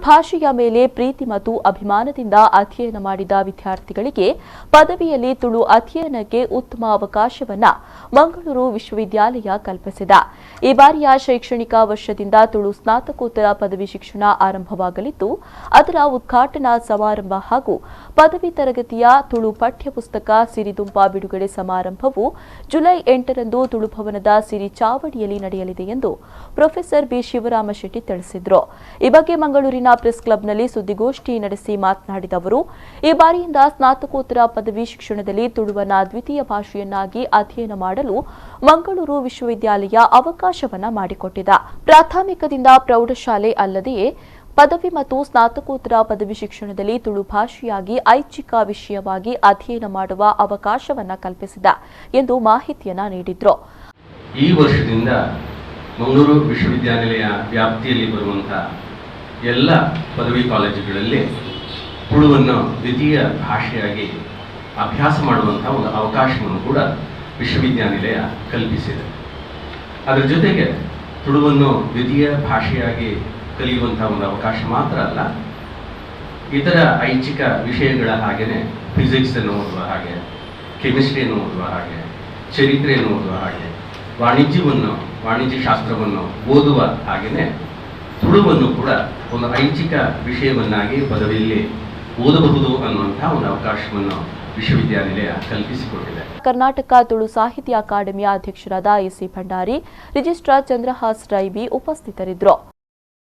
ಭಾಷೆಯ ಮೇಲೆ ಪ್ರೀತಿ ಮತ್ತು ಅಭಿಮಾನದಿಂದ ಅಧ್ಯಯನ ಮಾಡಿದ ವಿದ್ಯಾರ್ಥಿಗಳಿಗೆ ಪದವಿಯಲ್ಲಿ ತುಳು ಅಧ್ಯಯನಕ್ಕೆ ಉತ್ತಮ ಅವಕಾಶವನ್ನು ಮಂಗಳೂರು ವಿಶ್ವವಿದ್ಯಾಲಯ ಕಲ್ಪಿಸಿದೆ. ಈ ಬಾರಿಯ ಶೈಕ್ಷಣಿಕ ವರ್ಷದಿಂದ ತುಳು ಸ್ನಾತಕೋತ್ತರ ಪದವಿ ಶಿಕ್ಷಣ ಆರಂಭವಾಗಲಿದ್ದು, ಅದರ ಉದ್ಘಾಟನಾ ಸಮಾರಂಭ ಹಾಗೂ ಪದವಿ ತರಗತಿಯ ತುಳು ಪಠ್ಯಪುಸ್ತಕ ಸಿರಿದುಂಪ ಬಿಡುಗಡೆ ಸಮಾರಂಭವು ಜುಲೈ 8ರಂದು ತುಳು ಭವನದ ಸಿರಿ ಚಾವಡಿಯಲ್ಲಿ ನಡೆಯಲಿದೆ ಎಂದು ಪ್ರೊಫೆಸರ್ ಬಿ ಶಿವರಾಮ ಶೆಟ್ಟಿ ತಿಳಿಸಿದರು. ಈ ಬಗ್ಗೆ ಮಂಗಳೂರಿನ ಪ್ರೆಸ್ ಕ್ಲಬ್ನಲ್ಲಿ ಸುದ್ದಿಗೋಷ್ಠಿ ನಡೆಸಿ ಮಾತನಾಡಿದ ಅವರು, ಈ ಬಾರಿಯಿಂದ ಸ್ನಾತಕೋತ್ತರ ಪದವಿ ಶಿಕ್ಷಣದಲ್ಲಿ ತುಳುವನ್ನು ದ್ವಿತೀಯ ಭಾಷೆಯನ್ನಾಗಿ ಅಧ್ಯಯನ ಮಾಡಲು ಮಂಗಳೂರು ವಿಶ್ವವಿದ್ಯಾಲಯ ಅವಕಾಶವನ್ನು ಮಾಡಿಕೊಟ್ಟಿದೆ. ಪ್ರಾಥಮಿಕದಿಂದ ಪ್ರೌಢಶಾಲೆ ಅಲ್ಲದೆ ಪದವಿ ಮತ್ತು ಸ್ನಾತಕೋತ್ತರ ಪದವಿ ಶಿಕ್ಷಣದಲ್ಲಿ ತುಳು ಭಾಷೆಯಾಗಿ ಐಚ್ಛಿಕ ವಿಷಯವಾಗಿ ಅಧ್ಯಯನ ಮಾಡುವ ಅವಕಾಶವನ್ನು ಕಲ್ಪಿಸಿದೆ ಎಂದು ಮಾಹಿತಿಯನ್ನು ನೀಡಿದರು. ಈ ವರ್ಷದಿಂದ ಮಂಗಳೂರು ವಿಶ್ವವಿದ್ಯಾನಿಲಯ ವ್ಯಾಪ್ತಿಯಲ್ಲಿ ಬರುವಂತಹ ಎಲ್ಲ ಪದವಿ ಕಾಲೇಜುಗಳಲ್ಲಿ ತುಳುವನ್ನು ದ್ವಿತೀಯ ಭಾಷೆಯಾಗಿ ಅಭ್ಯಾಸ ಮಾಡುವಂತಹ ಒಂದು ಅವಕಾಶವನ್ನು ಕೂಡ ವಿಶ್ವವಿದ್ಯಾನಿಲಯ ಕಲ್ಪಿಸಿದೆ. ಅದರ ಜೊತೆಗೆ ತುಳುವನ್ನು ದ್ವಿತೀಯ ಭಾಷೆಯಾಗಿ ಕಲಿಯುವಂತಹ ಒಂದು ಅವಕಾಶ ಮಾತ್ರ ಅಲ್ಲ, ಇತರ ಐಚ್ಛಿಕ ವಿಷಯಗಳ ಹಾಗೆಯೇ ಫಿಸಿಕ್ಸನ್ನು ಓದುವ ಹಾಗೆ, ಕೆಮಿಸ್ಟ್ರಿಯನ್ನು ಓದುವ ಹಾಗೆ, ಚರಿತ್ರೆಯನ್ನು ಓದುವ ಹಾಗೆ, ವಾಣಿಜ್ಯ ಶಾಸ್ತ್ರವನ್ನು ಓದುವ ಹಾಗೆಯೇ ತುಳುವನ್ನು ಕೂಡ ಒಂದು ಐಚ್ಛಿಕ ವಿಷಯವನ್ನಾಗಿ ಪದವಿಯಲ್ಲಿ ಓದಬಹುದು ಅನ್ನುವಂತಹ ಒಂದು ಅವಕಾಶವನ್ನು ವಿಶ್ವವಿದ್ಯಾನಿಲಯ ಕಲ್ಪಿಸಿಕೊಟ್ಟಿದೆ. ಕರ್ನಾಟಕ ತುಳು ಸಾಹಿತ್ಯ ಅಕಾಡೆಮಿಯ ಅಧ್ಯಕ್ಷರಾದ ಎಸಿ ಭಂಡಾರಿ, ರಿಜಿಸ್ಟ್ರಾರ್ ಚಂದ್ರಹಾಸ್ ರೈಬಿ ಉಪಸ್ಥಿತರಿದ್ದರು.